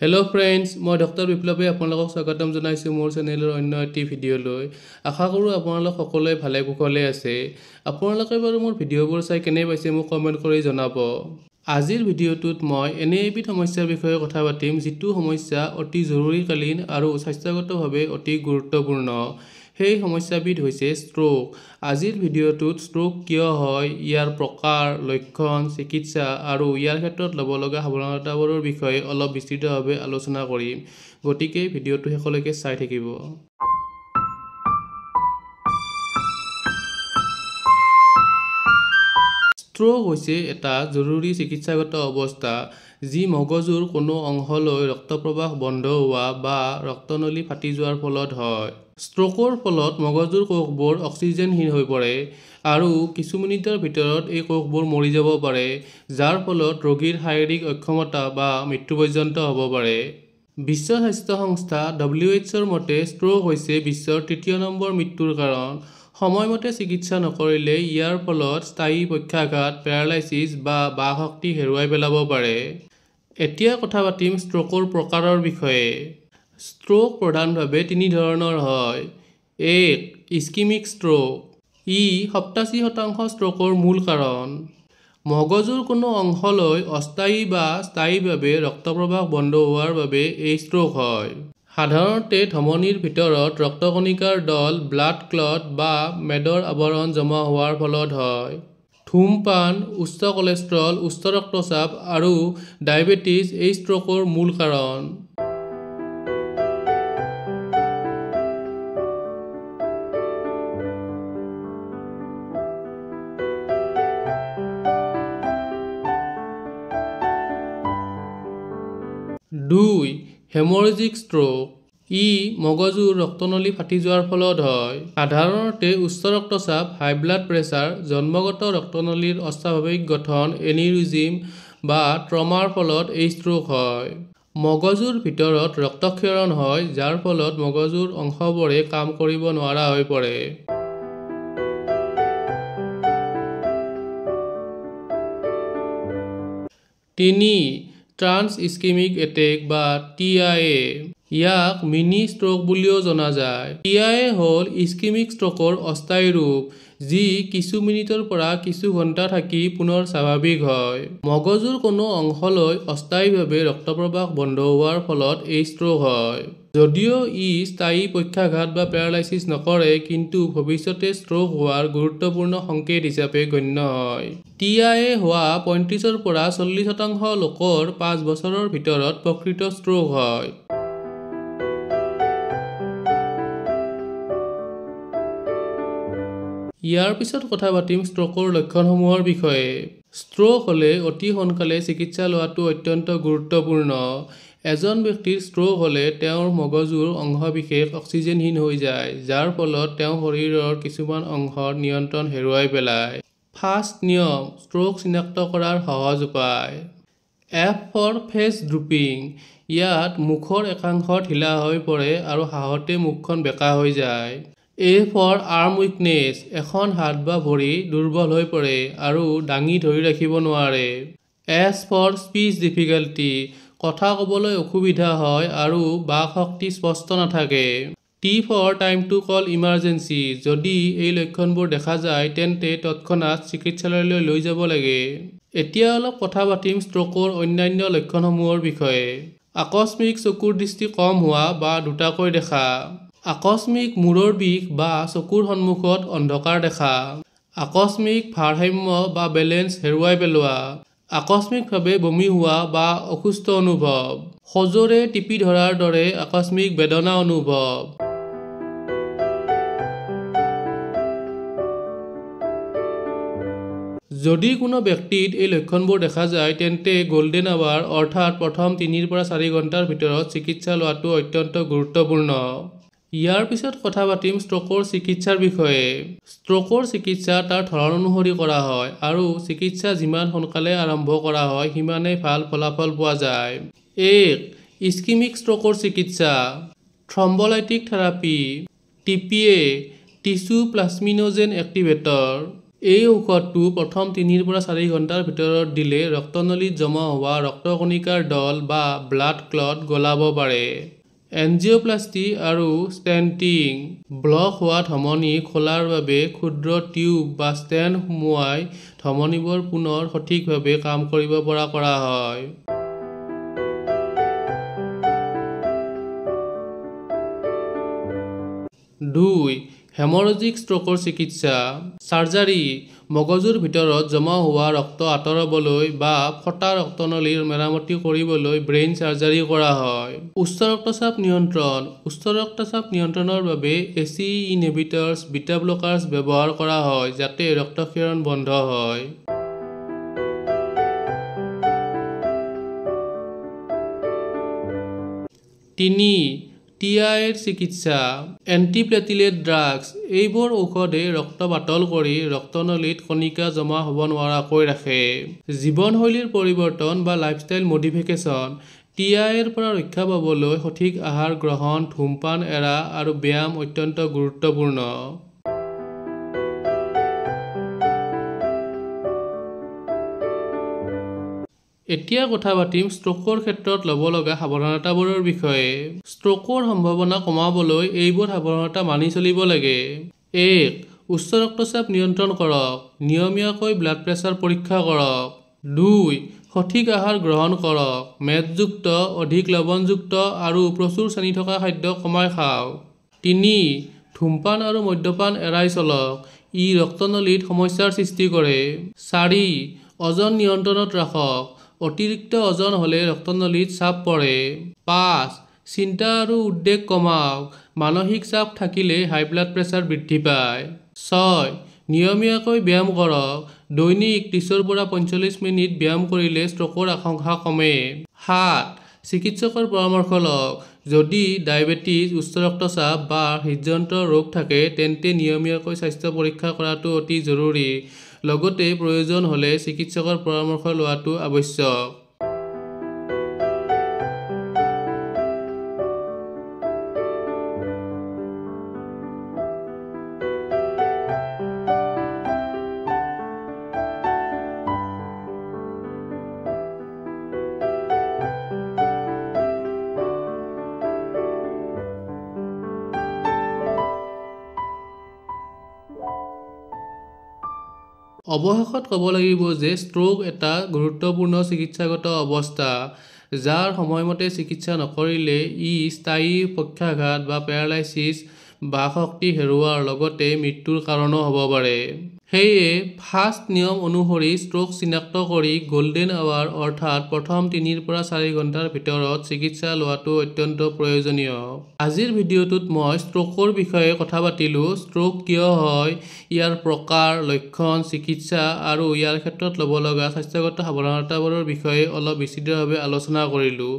Hello friends, মই doctor বিপ্লৱে আপোনালোকক স্বাগতম জনাইছো মোৰ চেনেলৰ অন্য এটি ভিডিঅ'লৈ। আশা কৰোঁ আপোনালোক সকলোৱে ভালে কুশলে আছে। আপোনালোকে বাৰু মোৰ ভিডিঅ'বোৰ চাই কেনে পাইছে মোক কমেন্ট কৰি জনাব। আজিৰ ভিডিঅ'টোত মই এনে এবিধ সমস্যাৰ বিষয়ে কথা পাতিম যিটো সমস্যা অতি জৰুৰীকালীন আৰু স্বাস্থ্যগতভাৱে অতি গুৰুত্বপূৰ্ণ। সেই সমস্যাবিধ হৈছে ষ্ট্ৰোক। আজিৰ ভিডিঅ'টোত ষ্ট্ৰোক কিয় হয়, ইয়াৰ প্ৰকাৰ, লক্ষণ, চিকিৎসা আৰু ইয়াৰ ক্ষেত্ৰত ল'ব লগা সাৱধানতাবোৰৰ বিষয়ে অলপ বিস্তৃতভাৱে আলোচনা কৰিম। গতিকে ভিডিঅ'টো শেষলৈকে চাই থাকিব। ষ্ট্ৰোক হৈছে এটা জৰুৰী চিকিৎসাগত অৱস্থা যি মগজুৰ কোনো অংশলৈ ৰক্তপ্ৰবাহ বন্ধ হোৱা বা ৰক্তনলী ফাটি যোৱাৰ ফলত হয়। ষ্ট্ৰোকৰ ফলত মগজুৰ কোষবোৰ অক্সিজেনহীন হৈ পৰে আৰু কিছু মিনিটৰ ভিতৰত এই কোষবোৰ মৰি যাব পাৰে, যাৰ ফলত ৰোগীৰ শাৰীৰিক অক্ষমতা বা মৃত্যু পৰ্যন্ত হ'ব পাৰে। বিশ্ব স্বাস্থ্য সংস্থা (WHOৰ মতে ষ্ট্ৰোক হৈছে বিশ্বৰ ৩য় নম্বৰ মৃত্যুৰ কাৰণ। সময়মতে চিকিৎসা নকৰিলে ইয়াৰ ফলত স্থায়ী পক্ষাঘাত, পেৰালাইচিছ বা বাকশক্তি হেৰুৱাই পেলাব পাৰে। এতিয়া কথা পাতিম ষ্ট্ৰোকৰ প্ৰকাৰৰ বিষয়ে। ষ্ট্ৰোক প্ৰধানভাৱে তিনি ধৰণৰ হয়। ১. Ischaemic stroke. ই ৮৭% ষ্ট্ৰোকৰ মূল কাৰণ। মগজুৰ কোনো অংশলৈ অস্থায়ী বা স্থায়ীভাৱে ৰক্তপ্ৰবাহ বন্ধ হোৱাৰ বাবে এই ষ্ট্ৰোক হয়। সাধাৰণতে ধমনীৰ ভিতৰত ৰক্তকণিকাৰ দল, ব্লাড ক্লট বা মেদৰ আৱৰণ জমা হোৱাৰ ফলত হয়। ধূমপান, উচ্চ কলেষ্ট্ৰল, উচ্চ ৰক্তচাপ আৰু ডায়েবেটিছ এই ষ্ট্ৰোকৰ মূল কাৰণ। দুই. Haemorrhagic stroke. ই মগজুৰ ৰক্তনলী ফাটি যোৱাৰ ফলত হয়। সাধাৰণতে উচ্চ ৰক্তচাপ, হাই ব্লাড প্ৰেছাৰ, জন্মগত ৰক্তনলীৰ অস্বাভাৱিক গঠন, এনিউৰিজিম বা ট্ৰমাৰ ফলত এই ষ্ট্ৰোক হয়। মগজুৰ ভিতৰত ৰক্তক্ষৰণ হয়, যাৰ ফলত মগজুৰ অংশবোৰে কাম কৰিব নোৱাৰা হৈ পৰে। ৩. ট্ৰান্স ইস্কিমিক এটেক বা TIA। ইয়াক মিনি ষ্ট্ৰোক বুলিও জনা যায়। TIA হ'ল ইস্কিমিক ষ্ট্ৰোকৰ অস্থায়ী ৰূপ, যি কিছু মিনিটৰ পৰা কিছু ঘণ্টা থাকি পুনৰ স্বাভাৱিক হয়। মগজুৰ কোনো অংশলৈ অস্থায়ীভাৱে ৰক্তপ্ৰবাহ বন্ধ হোৱাৰ ফলত এই ষ্ট্ৰোক হয়। যদিও ই স্থায়ী পক্ষাঘাত বা পেৰালাইচিছ নকৰে, কিন্তু ভৱিষ্যতে ষ্ট্ৰোক হোৱাৰ গুৰুত্বপূৰ্ণ সংকেত হিচাপে গণ্য হয়। TIA হোৱা ৩৫ৰ পৰা ৪০% লোকৰ ৫ বছৰৰ ভিতৰত প্ৰকৃত ষ্ট্ৰোক হয়। ইয়াৰ পিছত কথা পাতিম ষ্ট্ৰোকৰ লক্ষণসমূহৰ বিষয়ে। ষ্ট্ৰোক হ'লে অতি সোনকালে চিকিৎসা লোৱাটো অত্যন্ত গুৰুত্বপূৰ্ণ। এজন ব্যক্তিৰ ষ্ট্ৰোক হ'লে তেওঁৰ মগজুৰ অংশবিশেষ অক্সিজেনহীন হৈ যায়, যাৰ ফলত তেওঁ শৰীৰৰ কিছুমান অংশৰ নিয়ন্ত্ৰণ হেৰুৱাই পেলায়। ফাষ্ট নিয়ম: ষ্ট্ৰোক চিনাক্ত কৰাৰ সহজ উপায়। F for face drooping. ইয়াত মুখৰ একাংশ ঢিলা হৈ পৰে আৰু সাহতে মুখখন বেঁকা হৈ যায়। A for arm weakness. এখন হাত বা ভৰি দুৰ্বল হৈ পৰে আৰু দাঙি ধৰি ৰাখিব নোৱাৰে। S for speech difficulty. কথা ক'বলৈ অসুবিধা হয় আৰু বাকশক্তি স্পষ্ট নাথাকে। T for time to call emergency. যদি এই লক্ষণবোৰ দেখা যায় তেন্তে তৎক্ষণাত চিকিৎসালয়লৈ লৈ যাব লাগে। এতিয়া অলপ কথা পাতিম ষ্ট্ৰোকৰ অন্যান্য লক্ষণসমূহৰ বিষয়ে। আকস্মিক চকুৰ দৃষ্টি কম হোৱা বা দুটাকৈ দেখা। আকস্মিক মূৰৰ বিষ বা চকুৰ সন্মুখত অন্ধকাৰ দেখা। আকস্মিক ভাৰসাম্য বা বেলেন্স হেৰুৱাই পেলোৱা। আকস্মিকভাৱে বমি হোৱা বা অসুস্থ অনুভৱ। সজোৰে টিপি ধৰাৰ দৰে আকস্মিক বেদনা অনুভৱ। যদি কোনো ব্যক্তিত এই লক্ষণবোৰ দেখা যায় তেন্তে গোল্ডেন আৱাৰ অৰ্থাৎ প্ৰথম ৩ৰ পৰা ৪ ঘণ্টাৰ ভিতৰত চিকিৎসা লোৱাটো অত্যন্ত গুৰুত্বপূৰ্ণ। ইয়াৰ পিছত কথা পাতিম ষ্ট্ৰোকৰ চিকিৎসাৰ বিষয়ে। ষ্ট্ৰোকৰ চিকিৎসা তাৰ ধৰণ অনুসৰি কৰা হয় আৰু চিকিৎসা যিমান সোনকালে আৰম্ভ কৰা হয় সিমানেই ভাল ফলাফল পোৱা যায়। ১. ইস্কিমিক ষ্ট্ৰোকৰ চিকিৎসা। Thrombolytic therapy. TPA tissue plasminogen activator. এই ঔষধটো প্ৰথম 3 পৰা 4 ঘণ্টাৰ ভিতৰত দিলে ৰক্তনলীত জমা হোৱা ৰক্তকণিকাৰ দল বা ব্লাড ক্লট গলাব পাৰে। এনজিঅপ্লাষ্টি আৰু ষ্টেণ্টিং ব্লক হোৱা ধমনী খোলাৰ বাবে ক্ষুদ্ৰ টিউব বা ষ্টেণ্ট সুমুৱাই ধমনীবোৰ পুনৰ সঠিকভাৱে কাম কৰিব পৰা কৰা হয়। 2. হেমৰেজিক ষ্ট্ৰোকৰ চিকিৎসা চাৰ্জাৰী মগজুৰ ভিতৰত জমা হোৱা ৰক্ত আঁতৰাবলৈ বা ফটা ৰক্তনলীৰ মেৰামতি কৰিবলৈ ব্ৰেইন চাৰ্জাৰী কৰা হয়। উচ্চ ৰক্তচাপ নিয়ন্ত্ৰণ উচ্চ ৰক্তচাপ নিয়ন্ত্ৰণৰ বাবে এচি ইনহিবিটৰ্ছ বিটা ব্লকাৰ্ছ ব্যৱহাৰ কৰা হয় যাতে ৰক্তক্ষৰণ বন্ধ হয়। 3. টিআইৰ চিকিৎসা এণ্টিপ্লেটিলেট ড্ৰাগছ এইবোৰ ঔষধে ৰক্ত পাতল কৰি ৰক্তনলীত কণিকা জমা হ'ব নোৱাৰাকৈ ৰাখে। জীৱনশৈলীৰ পৰিৱৰ্তন বা লাইফষ্টাইল মডিফিকেশ্যন টিআইৰ পৰা ৰক্ষা পাবলৈ সঠিক আহাৰ গ্ৰহণ ধূমপান এৰা আৰু ব্যায়াম অত্যন্ত গুৰুত্বপূৰ্ণ। এতিয়া কথা পাতিম ষ্ট্ৰোকৰ ক্ষেত্ৰত ল'ব লগা সাৱধানতাবোৰৰ বিষয়ে। ষ্ট্ৰোকৰ সম্ভাৱনা কমাবলৈ এইবোৰ সাৱধানতা মানি চলিব লাগে। 1. উচ্চ ৰক্তচাপ নিয়ন্ত্ৰণ কৰক নিয়মীয়াকৈ ব্লাড প্ৰেছাৰ পৰীক্ষা কৰক। 2. সঠিক আহাৰ গ্ৰহণ কৰক মেদযুক্ত অধিক লৱণযুক্ত আৰু প্ৰচুৰ চেনি থকা খাদ্য কমাই খাওক। 3. ধূমপান আৰু মদ্যপান এৰাই চলক ই ৰক্তনলীত সমস্যাৰ সৃষ্টি কৰে। 4. ওজন নিয়ন্ত্ৰণত ৰাখক অতিৰিক্ত ওজন হ'লে ৰক্তনলীত চাপ পৰে। 5. চিন্তা আৰু উদ্বেগ কমাওক মানসিক চাপ থাকিলে হাই ব্লাড প্ৰেছাৰ বৃদ্ধি পায়। 6. নিয়মীয়াকৈ ব্যায়াম কৰক দৈনিক 30 পৰা 45 মিনিট ব্যায়াম কৰিলে ষ্ট্ৰোকৰ আশংকা কমে। 7. চিকিৎসকৰ পৰামৰ্শ লওক যদি ডায়েবেটিছ উচ্চ ৰক্তচাপ বা হৃদযন্ত্ৰৰ ৰোগ থাকে তেন্তে নিয়মীয়াকৈ স্বাস্থ্য পৰীক্ষা কৰাটো অতি জৰুৰী লগতে প্ৰয়োজন হ'লে চিকিৎসকৰ পৰামৰ্শ লোৱাটো আৱশ্যক। অৱশেষত ক'ব লাগিব যে ষ্ট্ৰোক এটা গুৰুত্বপূৰ্ণ চিকিৎসাগত অৱস্থা যাৰ সময়মতে চিকিৎসা নকৰিলে ই স্থায়ী পক্ষাঘাত বা পেৰালাইচিছ বা শক্তি হেৰুওৱাৰ লগতে মৃত্যুৰ কাৰণো হ'ব পাৰে। সেয়ে ফাষ্ট নিয়ম অনুসৰি ষ্ট্ৰোক চিনাক্ত কৰি গোল্ডেন আৱাৰ অৰ্থাৎ প্ৰথম 3 পৰা 4 ঘণ্টাৰ ভিতৰত চিকিৎসা লোৱাটো অত্যন্ত প্ৰয়োজনীয়। আজিৰ ভিডিঅ'টোত মই ষ্ট্ৰোকৰ বিষয়ে কথা পাতিলোঁ ষ্ট্ৰোক কিয় হয় ইয়াৰ প্ৰকাৰ লক্ষণ চিকিৎসা আৰু ইয়াৰ ক্ষেত্ৰত ল'ব লগা স্বাস্থ্যগত সাৱধানতাবোৰৰ বিষয়ে অলপ বিস্তৃতভাৱে আলোচনা কৰিলোঁ।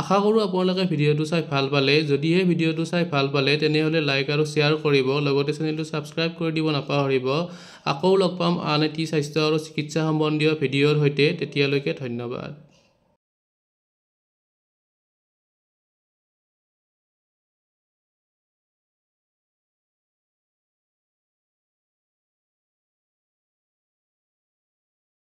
আশা কৰোঁ আপোনালোকে ভিডিঅ'টো চাই ভাল পালে যদিহে ভিডিঅ'টো চাই ভাল পালে তেনেহ'লে লাইক আৰু শ্বেয়াৰ কৰিব লগতে চেনেলটো ছাবস্ক্ৰাইব কৰি দিব নাপাহৰিব। আকৌ লগ পাম আন এটি স্বাস্থ্য আৰু চিকিৎসা সম্বন্ধীয় ভিডিঅ'ৰ সৈতে তেতিয়ালৈকে ধন্যবাদ।